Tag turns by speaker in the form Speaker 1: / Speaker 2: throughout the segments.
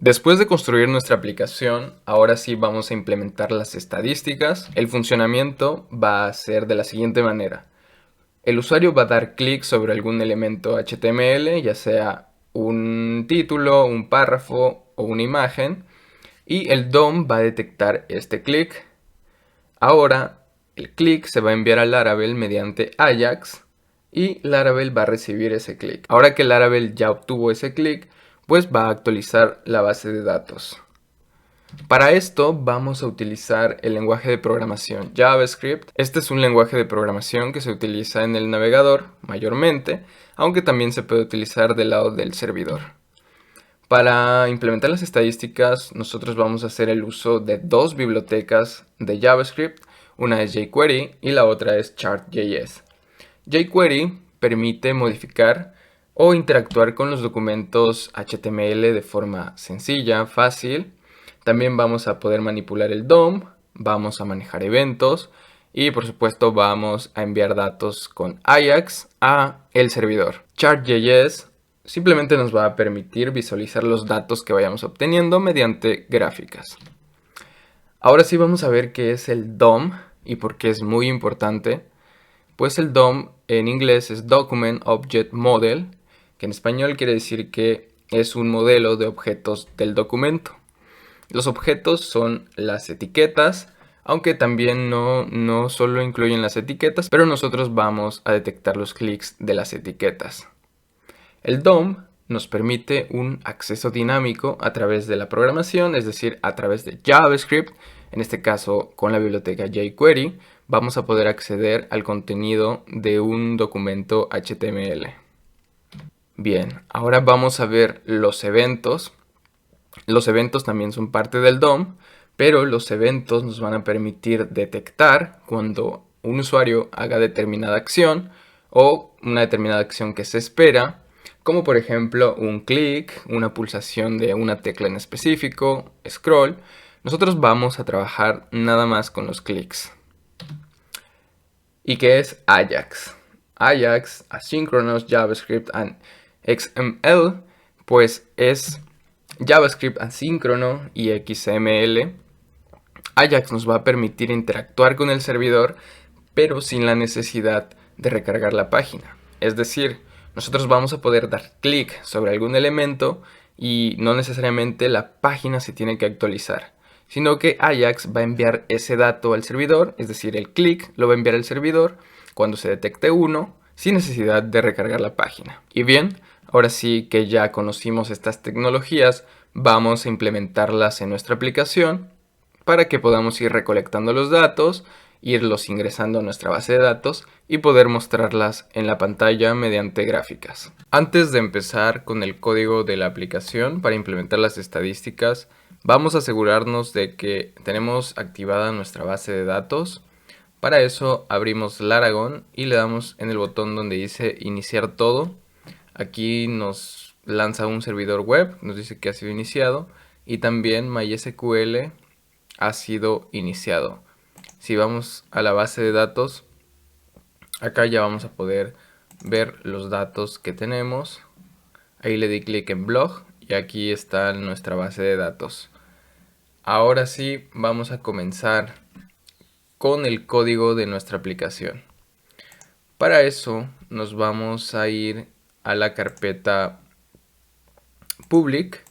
Speaker 1: Después de construir nuestra aplicación, ahora sí vamos a implementar las estadísticas. El funcionamiento va a ser de la siguiente manera. El usuario va a dar clic sobre algún elemento HTML, ya sea un título, un párrafo o una imagen, y el DOM va a detectar este clic. Ahora, el clic se va a enviar a Laravel mediante Ajax y Laravel va a recibir ese clic. Ahora que Laravel ya obtuvo ese clic, pues va a actualizar la base de datos. Para esto vamos a utilizar el lenguaje de programación JavaScript. Este es un lenguaje de programación que se utiliza en el navegador mayormente, aunque también se puede utilizar del lado del servidor. Para implementar las estadísticas, nosotros vamos a hacer el uso de dos bibliotecas de JavaScript. Una es jQuery y la otra es Chart.js. jQuery permite modificar o interactuar con los documentos HTML de forma sencilla, fácil. También vamos a poder manipular el DOM, vamos a manejar eventos y por supuesto vamos a enviar datos con Ajax a el servidor. Chart.js simplemente nos va a permitir visualizar los datos que vayamos obteniendo mediante gráficas. Ahora sí vamos a ver qué es el DOM y por qué es muy importante. Pues el DOM en inglés es Document Object Model, que en español quiere decir que es un modelo de objetos del documento. Los objetos son las etiquetas, aunque también no solo incluyen las etiquetas, pero nosotros vamos a detectar los clics de las etiquetas. El DOM nos permite un acceso dinámico a través de la programación, es decir, a través de JavaScript. En este caso, con la biblioteca jQuery, vamos a poder acceder al contenido de un documento HTML. Bien, ahora vamos a ver los eventos. Los eventos también son parte del DOM, pero los eventos nos van a permitir detectar cuando un usuario haga determinada acción o una determinada acción que se espera, como por ejemplo un clic, una pulsación de una tecla en específico, scroll. Nosotros vamos a trabajar nada más con los clics. ¿Y qué es Ajax? Ajax, Asynchronous JavaScript and XML, pues es JavaScript asíncrono y XML. Ajax nos va a permitir interactuar con el servidor, pero sin la necesidad de recargar la página. Es decir, nosotros vamos a poder dar clic sobre algún elemento y no necesariamente la página se tiene que actualizar, sino que Ajax va a enviar ese dato al servidor, es decir, el clic lo va a enviar al servidor cuando se detecte uno, sin necesidad de recargar la página. Y bien, ahora sí que ya conocimos estas tecnologías, vamos a implementarlas en nuestra aplicación para que podamos ir recolectando los datos, irlos ingresando a nuestra base de datos y poder mostrarlas en la pantalla mediante gráficas. Antes de empezar con el código de la aplicación para implementar las estadísticas, vamos a asegurarnos de que tenemos activada nuestra base de datos. Para eso abrimos Laragon y le damos en el botón donde dice iniciar todo. Aquí nos lanza un servidor web, nos dice que ha sido iniciado y también MySQL ha sido iniciado. Si vamos a la base de datos, acá ya vamos a poder ver los datos que tenemos. Ahí le di clic en blog y aquí está nuestra base de datos. Ahora sí vamos a comenzar con el código de nuestra aplicación. Para eso nos vamos a ir a la carpeta public,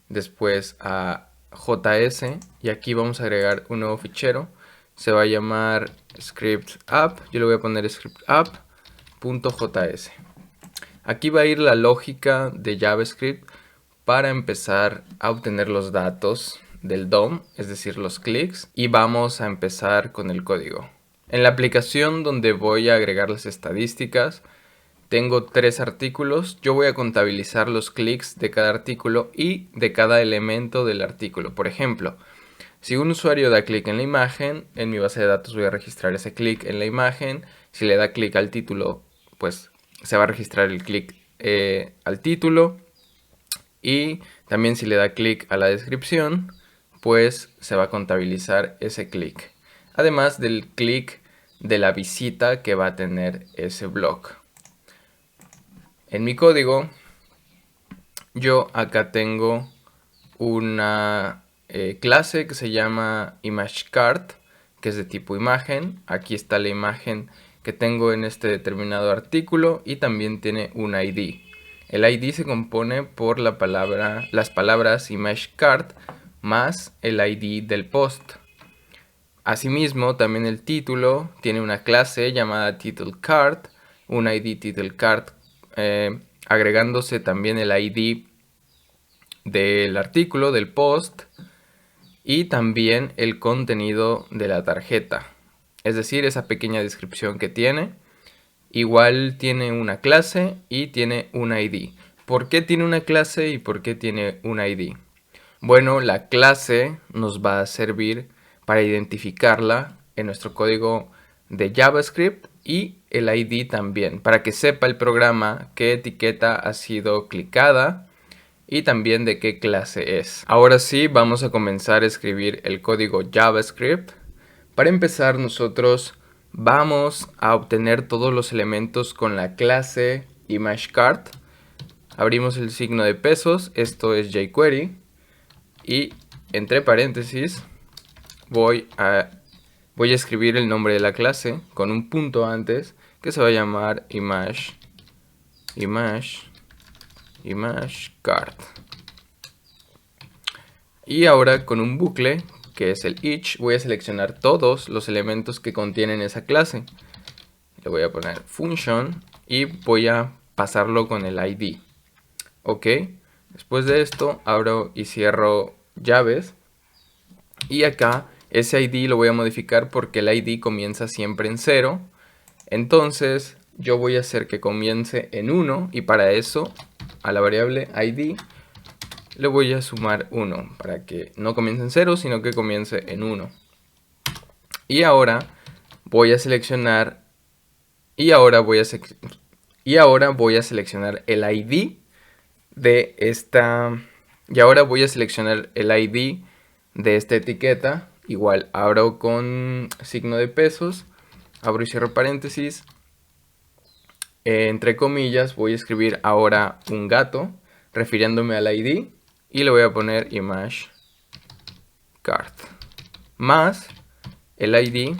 Speaker 1: después a JS y aquí vamos a agregar un nuevo fichero. Se va a llamar script app. Yo le voy a poner script app.js. Aquí va a ir la lógica de JavaScript para empezar a obtener los datos del DOM, es decir, los clics, y vamos a empezar con el código. En la aplicación donde voy a agregar las estadísticas, tengo 3 artículos. Yo voy a contabilizar los clics de cada artículo y de cada elemento del artículo. Por ejemplo, si un usuario da clic en la imagen, en mi base de datos voy a registrar ese clic en la imagen. Si le da clic al título, pues se va a registrar el clic al título. Y también si le da clic a la descripción, pues se va a contabilizar ese clic. Además del clic de la visita que va a tener ese blog. En mi código, yo acá tengo una clase que se llama ImageCard, que es de tipo imagen. Aquí está la imagen que tengo en este determinado artículo y también tiene un ID. El ID se compone por las palabras ImageCard más el ID del post. Asimismo, también el título tiene una clase llamada TitleCard, un ID TitleCard, agregándose también el ID del artículo, del post, y también el contenido de la tarjeta, es decir, esa pequeña descripción que tiene. Igual tiene una clase y tiene un ID. ¿Por qué tiene una clase y por qué tiene un ID? Bueno, la clase nos va a servir para identificarla en nuestro código de JavaScript y el ID también, para que sepa el programa qué etiqueta ha sido clicada y también de qué clase es. Ahora sí, vamos a comenzar a escribir el código JavaScript. Para empezar, nosotros vamos a obtener todos los elementos con la clase ImageCard. Abrimos el signo de pesos, esto es jQuery, y entre paréntesis voy a escribir el nombre de la clase con un punto antes, que se va a llamar ImageCard. Y ahora con un bucle, que es el each, voy a seleccionar todos los elementos que contienen esa clase. Le voy a poner function y voy a pasarlo con el ID. Ok, después de esto abro y cierro llaves. Y acá ese ID lo voy a modificar porque el ID comienza siempre en 0. Entonces yo voy a hacer que comience en 1 y para eso a la variable ID le voy a sumar 1 para que no comience en 0 sino que comience en 1. Y ahora voy a seleccionar el ID de esta etiqueta. Igual abro con signo de pesos, abro y cierro paréntesis, entre comillas voy a escribir ahora un gato refiriéndome al ID y le voy a poner ImageCard más el ID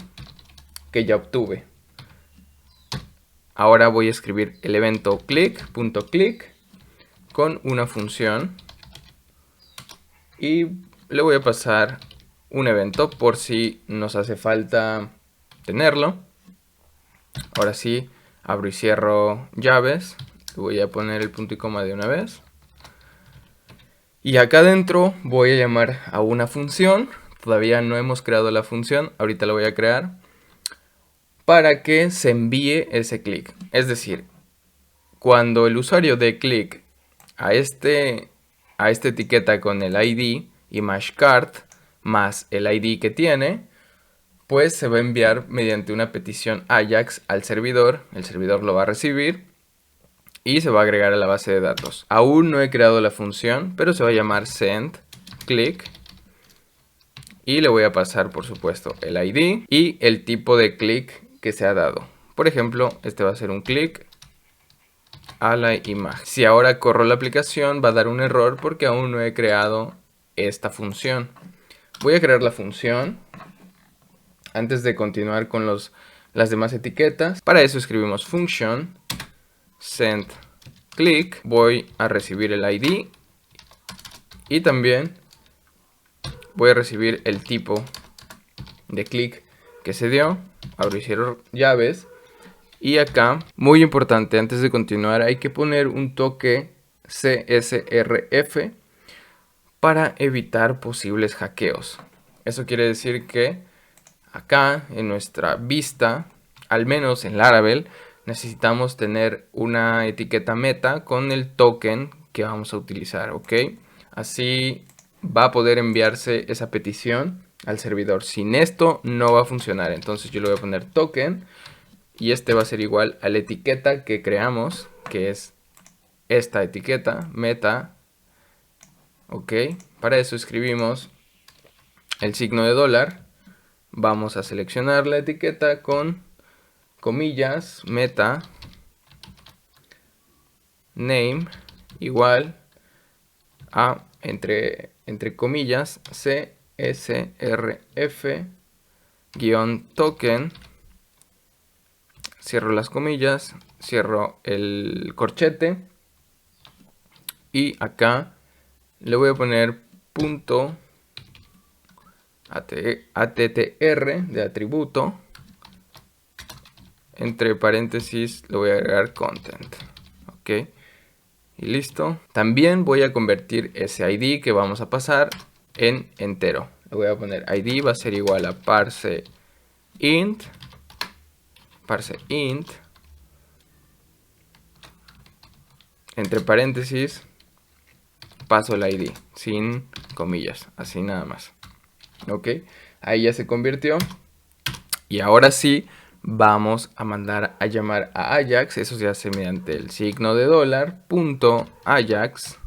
Speaker 1: que ya obtuve. Ahora voy a escribir el evento click.click con una función y le voy a pasar un evento por si nos hace falta tenerlo. Ahora sí, abro y cierro llaves. Le voy a poner el punto y coma de una vez. Y acá adentro voy a llamar a una función. Todavía no hemos creado la función, ahorita la voy a crear, para que se envíe ese clic. Es decir, cuando el usuario dé clic a esta etiqueta con el ID ImageCard más el ID que tiene, pues se va a enviar mediante una petición AJAX al servidor. El servidor lo va a recibir y se va a agregar a la base de datos. Aún no he creado la función, pero se va a llamar sendClick. Y le voy a pasar, por supuesto, el ID y el tipo de clic que se ha dado. Por ejemplo, este va a ser un clic a la imagen. Si ahora corro la aplicación, va a dar un error porque aún no he creado esta función. Voy a crear la función antes de continuar con las demás etiquetas. Para eso escribimos function sendClick. Voy a recibir el ID y también voy a recibir el tipo de clic que se dio. Abro y cierro llaves. Y acá, muy importante, antes de continuar, hay que poner un toque CSRF para evitar posibles hackeos. Eso quiere decir que acá en nuestra vista, al menos en Laravel, necesitamos tener una etiqueta meta con el token que vamos a utilizar, ¿ok? Así va a poder enviarse esa petición al servidor. Sin esto no va a funcionar, entonces yo le voy a poner token y este va a ser igual a la etiqueta que creamos, que es esta etiqueta, meta, ¿ok? Para eso escribimos el signo de dólar. Vamos a seleccionar la etiqueta con comillas, meta, name, igual a, entre entre comillas, CSRF-token, cierro las comillas, cierro el corchete y acá le voy a poner punto attr de atributo, entre paréntesis le voy a agregar content, ok, y listo. También voy a convertir ese id que vamos a pasar en entero. Le voy a poner id va a ser igual a parse int, entre paréntesis paso el id sin comillas, así nada más, ok, ahí ya se convirtió. Y ahora sí vamos a mandar a llamar a Ajax. Eso se hace mediante el signo de dólar punto Ajax,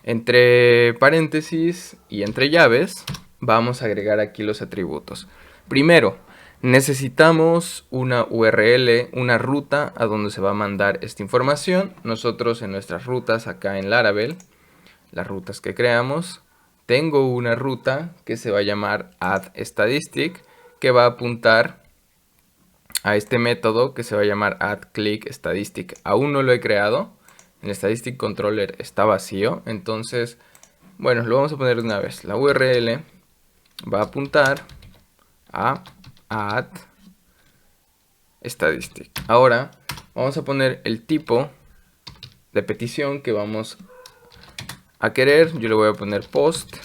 Speaker 1: entre paréntesis y entre llaves vamos a agregar aquí los atributos. Primero, necesitamos una URL, una ruta a donde se va a mandar esta información. Nosotros en nuestras rutas acá en Laravel, las rutas que creamos, tengo una ruta que se va a llamar addStatistic, que va a apuntar a este método que se va a llamar addClickStatistic. Aún no lo he creado, el Statistic Controller está vacío, entonces, bueno, lo vamos a poner de una vez. La URL va a apuntar a addStatistic. Ahora vamos a poner el tipo de petición que vamos a querer. Yo le voy a poner post,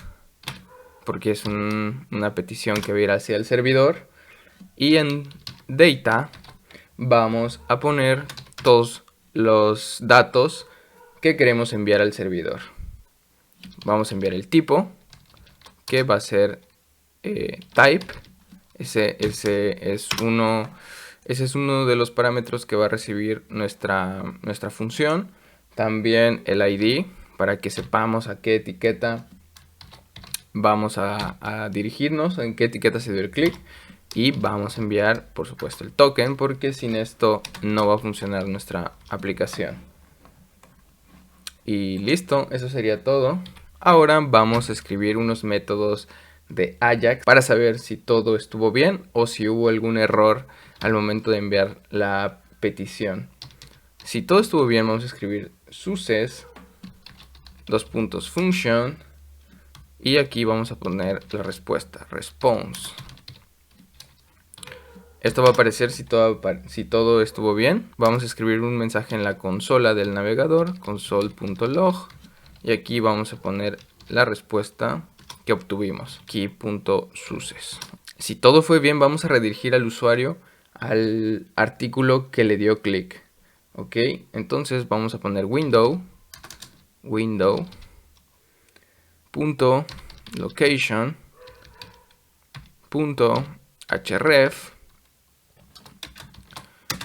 Speaker 1: porque es una petición que va a ir hacia el servidor. Y en data vamos a poner todos los datos que queremos enviar al servidor. Vamos a enviar el tipo, que va a ser type. Ese es uno de los parámetros que va a recibir nuestra función. También el ID, para que sepamos a qué etiqueta vamos a dirigirnos, en qué etiqueta se dio el clic. Y vamos a enviar, por supuesto, el token, porque sin esto no va a funcionar nuestra aplicación. Y listo, eso sería todo. Ahora vamos a escribir unos métodos de Ajax para saber si todo estuvo bien o si hubo algún error al momento de enviar la petición. Si todo estuvo bien, vamos a escribir success, function, y aquí vamos a poner la respuesta, response. Esto va a aparecer si todo estuvo bien. Vamos a escribir un mensaje en la consola del navegador, console.log, y aquí vamos a poner la respuesta que obtuvimos, key.success. Si todo fue bien, vamos a redirigir al usuario al artículo que le dio clic. Ok, entonces vamos a poner window.location.href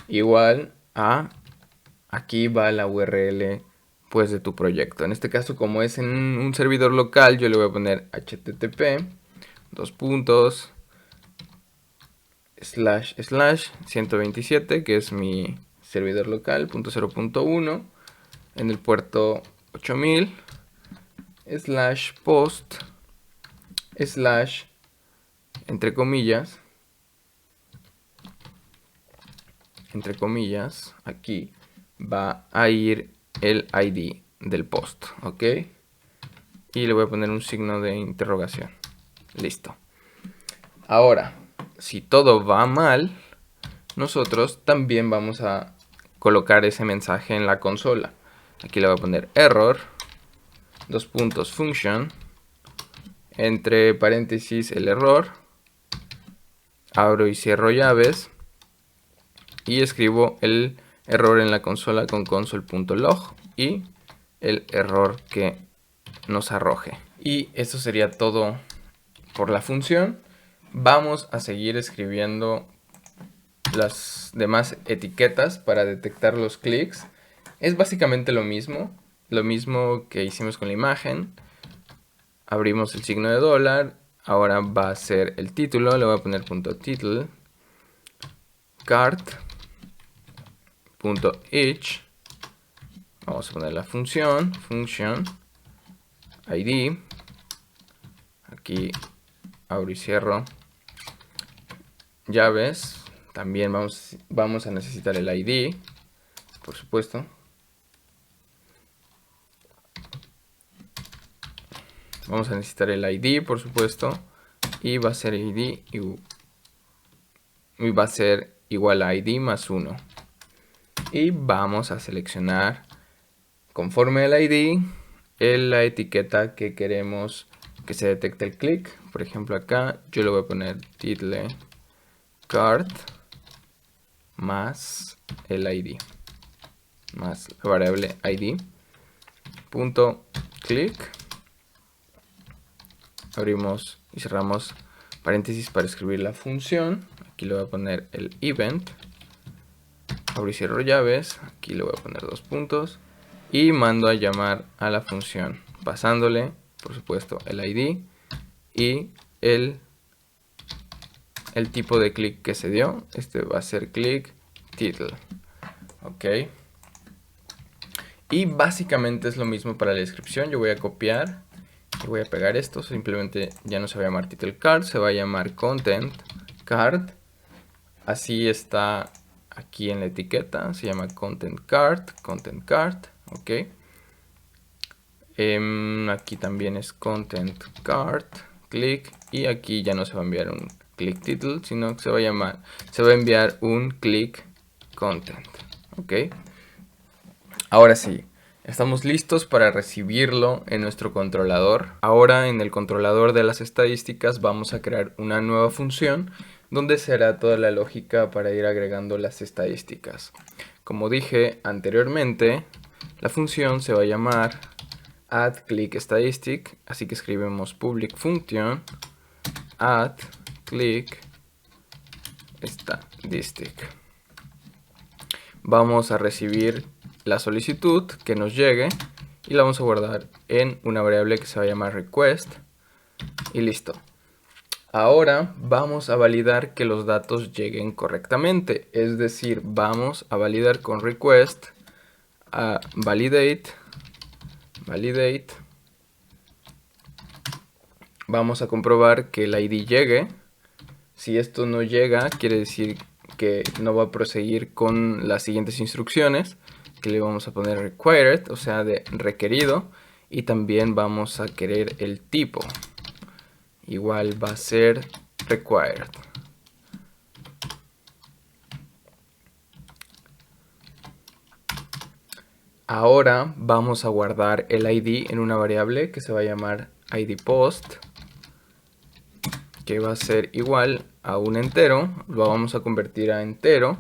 Speaker 1: igual a, aquí va la URL pues de tu proyecto. En este caso, como es en un servidor local, yo le voy a poner http //127, que es mi servidor local, .0.1, en el puerto 8000, /post, entre comillas, aquí va a ir el ID del post, ok, y le voy a poner un signo de interrogación. Listo. Ahora, si todo va mal, nosotros también vamos a colocar ese mensaje en la consola. Aquí le voy a poner error, function, entre paréntesis el error, abro y cierro llaves, y escribo el error en la consola con console.log y el error que nos arroje. Y eso sería todo por la función. Vamos a seguir escribiendo las demás etiquetas para detectar los clics. Es básicamente lo mismo que hicimos con la imagen. Abrimos el signo de dólar, ahora va a ser el título, le voy a poner .title, cart.each, vamos a poner la function, ID, aquí abro y cierro, llaves, también vamos a necesitar el ID, por supuesto. Vamos a necesitar el ID, por supuesto, y va a ser ID y va a ser igual a ID más 1. Y vamos a seleccionar, conforme al ID, la etiqueta que queremos que se detecte el clic. Por ejemplo, acá yo le voy a poner title card más el ID, más la variable ID, punto click. Abrimos y cerramos paréntesis para escribir la función. Aquí le voy a poner el event. Abro y cierro llaves. Aquí le voy a poner 2 puntos. Y mando a llamar a la función, pasándole, por supuesto, el ID y el tipo de clic que se dio. Este va a ser click title. Ok. Y básicamente es lo mismo para la descripción. Yo voy a copiar y voy a pegar esto. Simplemente ya no se va a llamar title card, se va a llamar content card. Así está aquí en la etiqueta. Se llama content card. Ok. Aquí también es content card, click, y aquí ya no se va a enviar un click title, sino que se va a enviar un click content. Ok. Ahora sí, estamos listos para recibirlo en nuestro controlador. Ahora en el controlador de las estadísticas vamos a crear una nueva función donde será toda la lógica para ir agregando las estadísticas. Como dije anteriormente, la función se va a llamar addClickStatistic, así que escribimos public function addClickStatistic. Vamos a recibir la solicitud que nos llegue y la vamos a guardar en una variable que se va a llamar request y listo. Ahora vamos a validar que los datos lleguen correctamente, es decir, vamos a validar con request a validate. Vamos a comprobar que el ID llegue. Si esto no llega, quiere decir que no va a proseguir con las siguientes instrucciones, que le vamos a poner required, o sea, de requerido, y también vamos a querer el tipo. Igual va a ser required. Ahora vamos a guardar el ID en una variable que se va a llamar idPost, que va a ser igual a un entero. Lo vamos a convertir a entero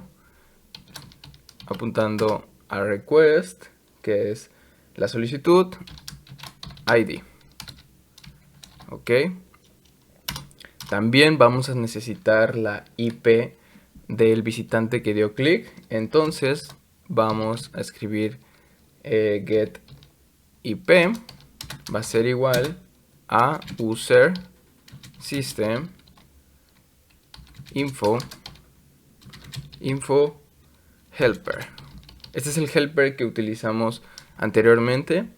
Speaker 1: apuntando a request, que es la solicitud, ID. Ok. También vamos a necesitar la IP del visitante que dio clic. Entonces vamos a escribir get IP. Va a ser igual a user system info helper. Este es el helper que utilizamos anteriormente.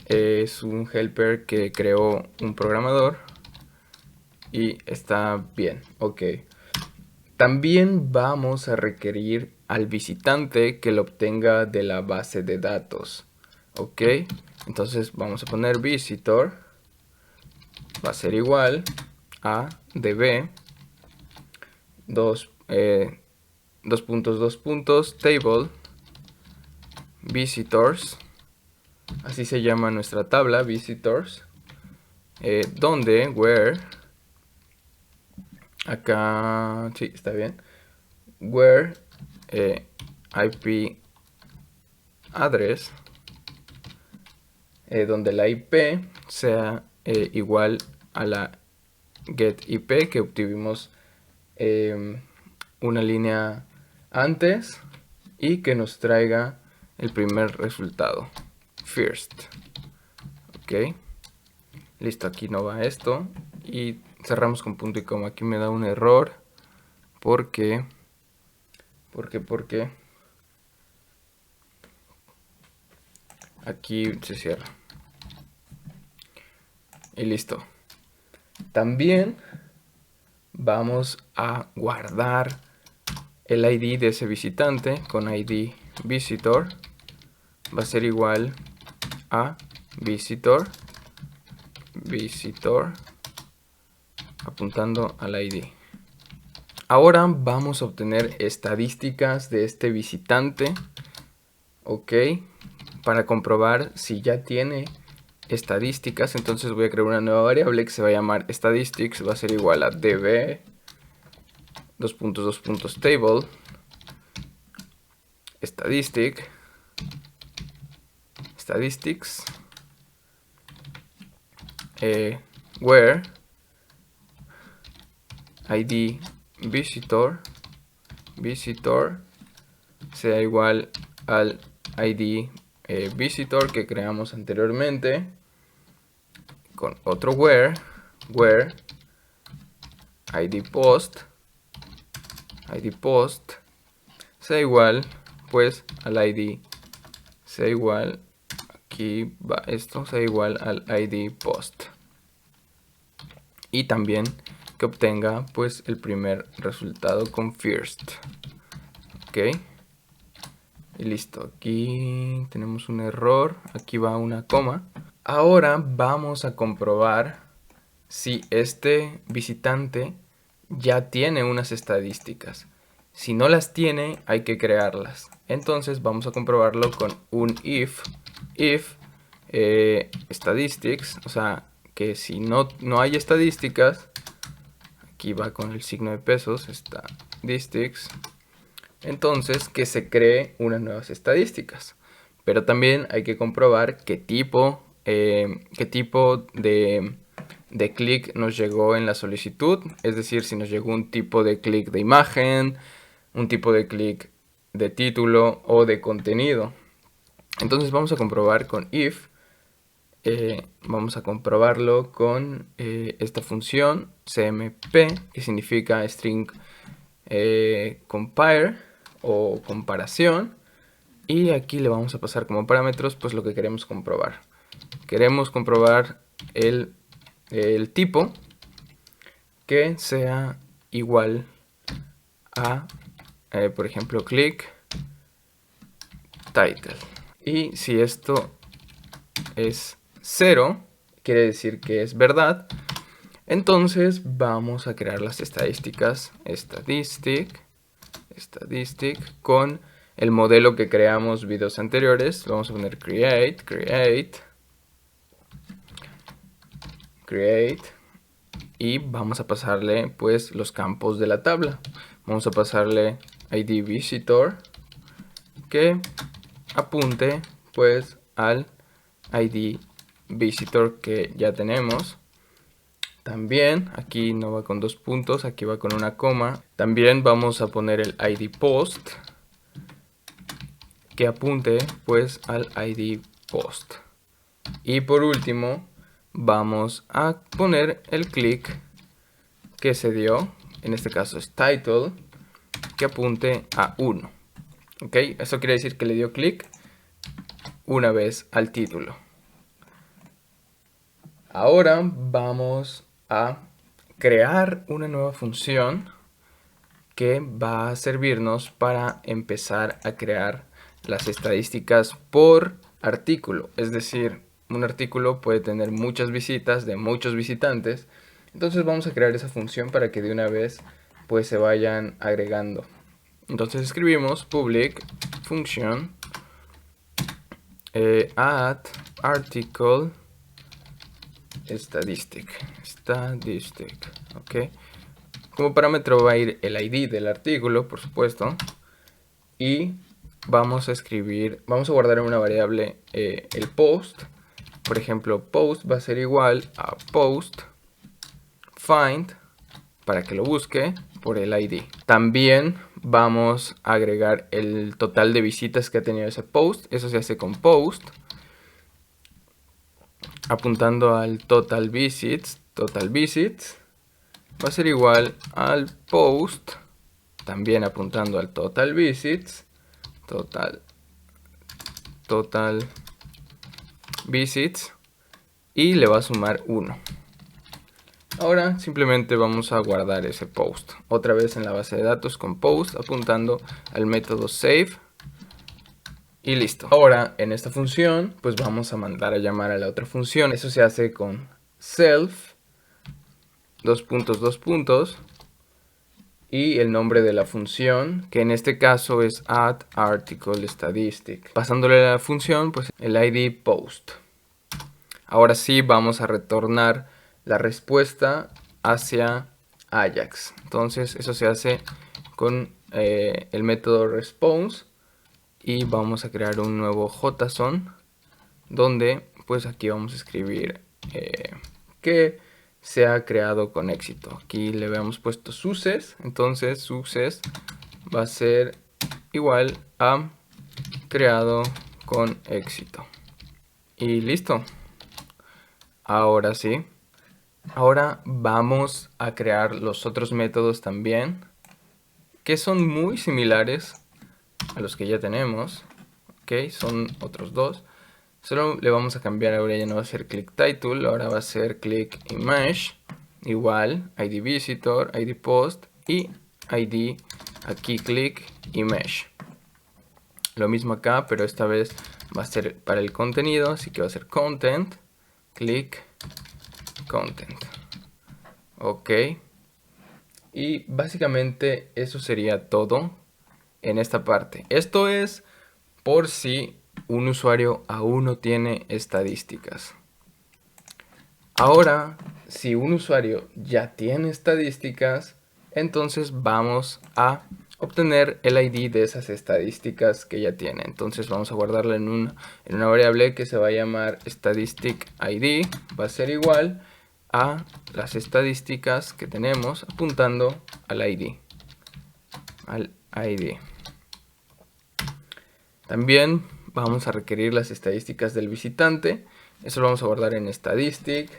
Speaker 1: Es un helper que creó un programador y está bien. Ok. También vamos a requerir al visitante que lo obtenga de la base de datos. Ok. Entonces vamos a poner visitor. Va a ser igual a db dos puntos table visitors, así se llama nuestra tabla, visitors, donde where, acá sí está bien, where IP address, donde la IP sea igual a la get IP que obtuvimos una línea antes y que nos traiga el primer resultado, first. Ok, listo, aquí no va esto y cerramos con punto y coma. Aquí me da un error porque aquí se cierra. y listo. También vamos a guardar el ID de ese visitante con ID visitor. Va a ser igual a visitor apuntando al ID. Ahora vamos a obtener estadísticas de este visitante, ok, para comprobar si ya tiene estadísticas. Entonces voy a crear una nueva variable que se va a llamar statistics, va a ser igual a db table statistics where id visitor sea igual al id visitor que creamos anteriormente, con otro where id post sea igual pues al id, sea igual, aquí va esto, sea igual al id post, y también que obtenga pues el primer resultado con first, ok, y listo. Aquí tenemos un error, aquí va una coma. Ahora vamos a comprobar si este visitante ya tiene unas estadísticas. Si no las tiene, hay que crearlas. Entonces vamos a comprobarlo con un if statistics, o sea que si no hay estadísticas, aquí va con el signo de pesos, statistics, entonces que se cree unas nuevas estadísticas. Pero también hay que comprobar qué tipo de clic nos llegó en la solicitud, es decir, si nos llegó un tipo de clic de imagen, un tipo de clic de título o de contenido. Entonces vamos a comprobar con if, vamos a comprobarlo con esta función cmp, que significa string compare o comparación, y aquí le vamos a pasar como parámetros pues lo que queremos comprobar. Queremos comprobar el tipo que sea igual a por ejemplo click title, y si esto es 0 quiere decir que es verdad. Entonces vamos a crear las estadísticas statistic con el modelo que creamos videos anteriores. Vamos a poner create y vamos a pasarle pues los campos de la tabla. Vamos a pasarle id visitor que apunte pues al id visitor que ya tenemos. También aquí no va con 2 puntos, aquí va con una coma. También vamos a poner el id post que apunte pues al id post. Y por último vamos a poner el clic que se dio, en este caso es title, que apunte a 1. ¿Ok? Eso quiere decir que le dio clic una vez al título. Ahora vamos a crear una nueva función que va a servirnos para empezar a crear las estadísticas por artículo. Es decir, un artículo puede tener muchas visitas de muchos visitantes. Entonces vamos a crear esa función para que de una vez pues se vayan agregando. Entonces escribimos public function add article statistic, ok. Como parámetro va a ir el ID del artículo, por supuesto, y vamos a escribir, vamos a guardar en una variable el post. Por ejemplo, post va a ser igual a post find, para que lo busque por el ID. También vamos a agregar el total de visitas que ha tenido ese post. Eso se hace con post, apuntando al total visits va a ser igual al post, también apuntando al total visits, total visits, y le va a sumar 1. Ahora simplemente vamos a guardar ese post otra vez en la base de datos con post apuntando al método save y listo. Ahora en esta función pues vamos a mandar a llamar a la otra función. Eso se hace con self dos puntos y el nombre de la función, que en este caso es addArticleStatistic. Pasándole a la función pues el id post. Ahora sí vamos a retornar la respuesta hacia Ajax. Entonces eso se hace con el método response y vamos a crear un nuevo JSON donde pues aquí vamos a escribir que se ha creado con éxito. Aquí le habíamos puesto success, entonces success va a ser igual a creado con éxito. Y listo. Ahora sí. Ahora vamos a crear los otros métodos también, que son muy similares a los que ya tenemos. Ok, son otros dos. Solo le vamos a cambiar, ahora ya no va a ser click title, ahora va a ser click image. Igual, id visitor, id post y id aquí click image. Lo mismo acá, pero esta vez va a ser para el contenido, así que va a ser content, click content. Ok. Y básicamente eso sería todo en esta parte. Esto es por si un usuario aún no tiene estadísticas. Ahora, si un usuario ya tiene estadísticas, entonces vamos a obtener el ID de esas estadísticas que ya tiene. Entonces vamos a guardarla en una variable que se va a llamar statistic ID. Va a ser igual a las estadísticas que tenemos apuntando al ID. También vamos a requerir las estadísticas del visitante. Eso lo vamos a guardar en statistics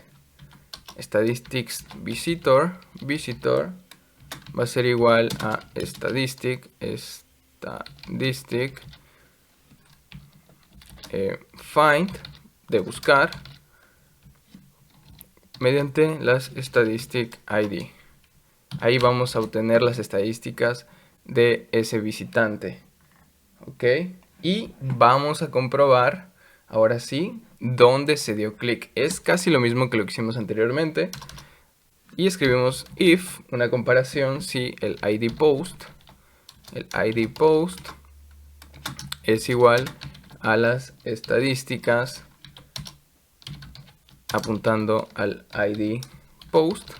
Speaker 1: visitor va a ser igual a statistic find de buscar mediante las statistic ID. Ahí vamos a obtener las estadísticas de ese visitante. Ok, y vamos a comprobar ahora sí dónde se dio clic. Es casi lo mismo que lo que hicimos anteriormente. Y escribimos if, una comparación, si el id post es igual a las estadísticas apuntando al id post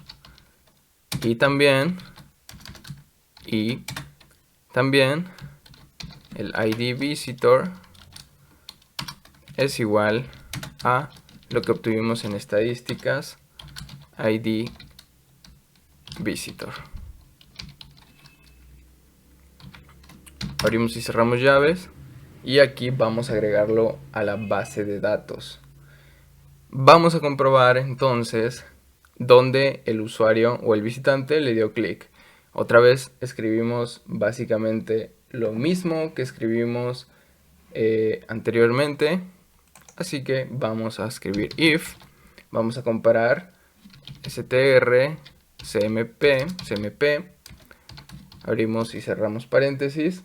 Speaker 1: y también el id visitor es igual a lo que obtuvimos en estadísticas id visitor. Abrimos y cerramos llaves y aquí vamos a agregarlo a la base de datos. Vamos a comprobar entonces dónde el usuario o el visitante le dio clic. Otra vez escribimos básicamente lo mismo que escribimos anteriormente. Así que vamos a escribir if. Vamos a comparar str cmp. Abrimos y cerramos paréntesis.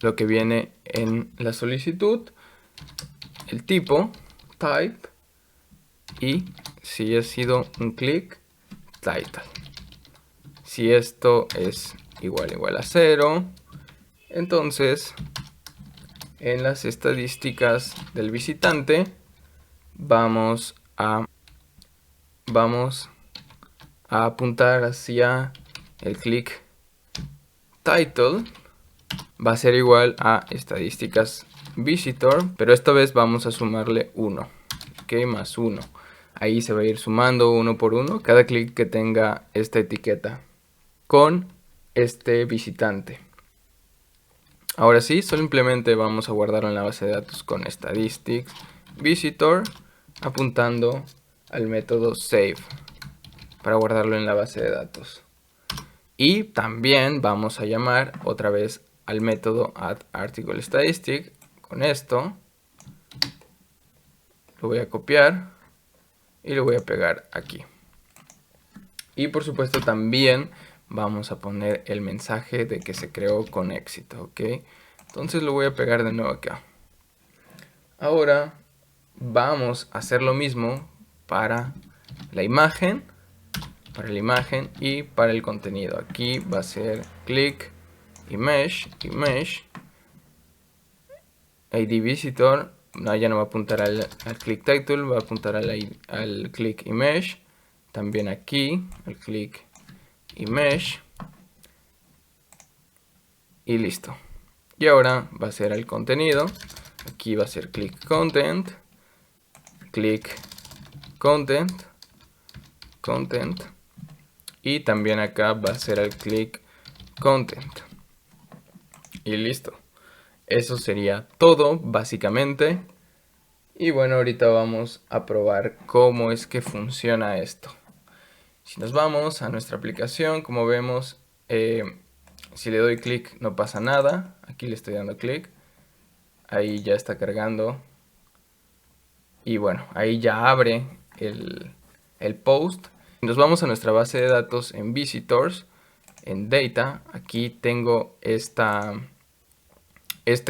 Speaker 1: Lo que viene en la solicitud. El tipo, type. Y si ha sido un clic, title. Si esto es igual a 0, entonces en las estadísticas del visitante vamos a apuntar hacia el clic title. Va a ser igual a estadísticas visitor, pero esta vez vamos a sumarle 1, ok, más 1. Ahí se va a ir sumando uno por uno cada clic que tenga esta etiqueta con este visitante. Ahora sí, simplemente vamos a guardarlo en la base de datos con statistics visitor apuntando al método save para guardarlo en la base de datos. Y también vamos a llamar otra vez al método addArticleStatistic con esto. lo voy a copiar y lo voy a pegar aquí. Y por supuesto también vamos a poner el mensaje de que se creó con éxito, ¿ok? Entonces lo voy a pegar de nuevo acá. Ahora vamos a hacer lo mismo para la imagen, y para el contenido. Aquí va a ser click image, ID visitor. No, ya no va a apuntar al click title, va a apuntar al click image. También aquí, el click image. Y listo. Y ahora va a ser el contenido. Aquí va a ser click content, content. Y también acá va a ser el click content. Y listo. Eso sería todo, básicamente. Y bueno, ahorita vamos a probar cómo es que funciona esto. Si nos vamos a nuestra aplicación, como vemos, si le doy clic no pasa nada. Aquí le estoy dando clic. Ahí ya está cargando. Y bueno, ahí ya abre el post. Nos vamos a nuestra base de datos en Visitors, en Data. Aquí tengo este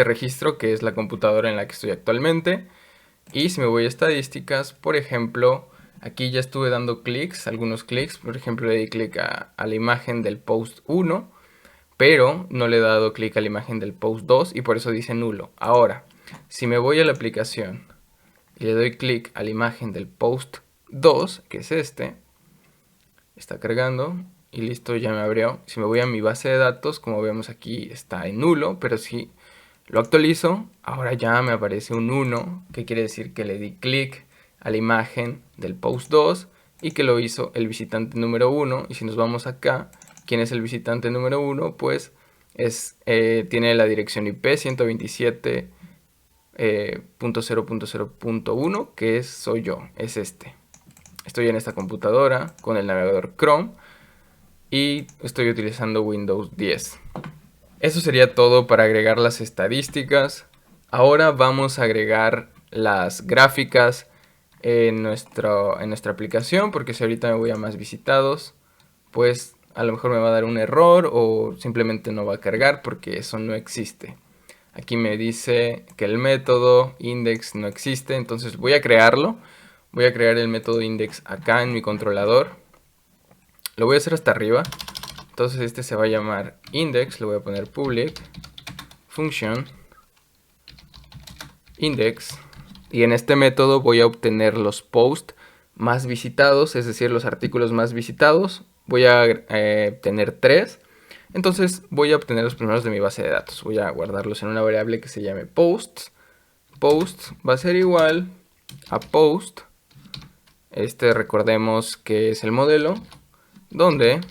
Speaker 1: registro que es la computadora en la que estoy actualmente. Y si me voy a estadísticas, por ejemplo, aquí ya estuve dando clics, algunos clics. Por ejemplo, le di clic a la imagen del post 1, pero no le he dado clic a la imagen del post 2 y por eso dice nulo. Ahora, si me voy a la aplicación y le doy clic a la imagen del post 2, que es este, está cargando y listo, ya me abrió. Si me voy a mi base de datos, como vemos aquí está en nulo, pero si lo actualizo, ahora ya me aparece un 1, que quiere decir que le di clic a la imagen del post 2 y que lo hizo el visitante número 1. Y si nos vamos acá, ¿quién es el visitante número 1? Pues tiene la dirección IP 127.0.0.1, que soy yo, es este. Estoy en esta computadora con el navegador Chrome y estoy utilizando Windows 10. Eso sería todo para agregar las estadísticas. Ahora vamos a agregar las gráficas en nuestra aplicación, porque si ahorita me voy a más visitados, pues a lo mejor me va a dar un error o simplemente no va a cargar porque eso no existe. Aquí me dice que el método index no existe, entonces voy a crearlo. Voy a crear el método index acá en mi controlador. Lo voy a hacer hasta arriba. Entonces este se va a llamar index. Le voy a poner public function index. Y en este método voy a obtener los posts más visitados, es decir, los artículos más visitados. Voy a obtener 3. Entonces voy a obtener los primeros de mi base de datos. Voy a guardarlos en una variable que se llame posts. Post va a ser igual a post. Recordemos que es el modelo, donde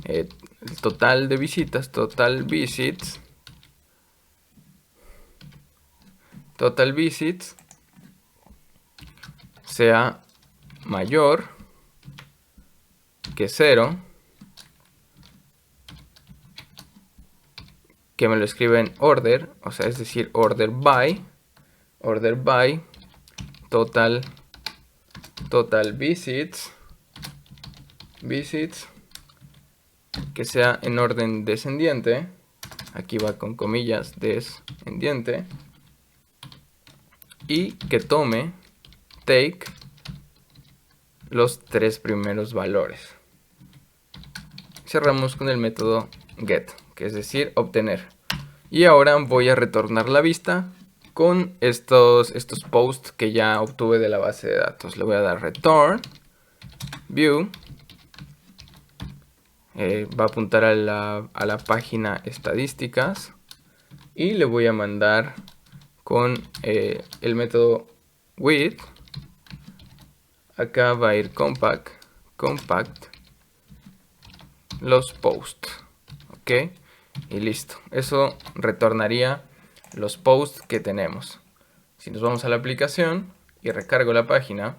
Speaker 1: el total de visitas, total visits, sea mayor que 0, que me lo escribe en order, o sea, es decir, order by total visits, que sea en orden descendiente. Aquí va con comillas, descendiente. Y que take los 3 primeros valores. Cerramos con el método get, que es decir, obtener. Y ahora voy a retornar la vista con estos posts que ya obtuve de la base de datos. Le voy a dar return, view. Va a apuntar a la página estadísticas. Y le voy a mandar con el método with. Acá va a ir compact los posts. Ok. Y listo. Eso retornaría los posts que tenemos. Si nos vamos a la aplicación y recargo la página,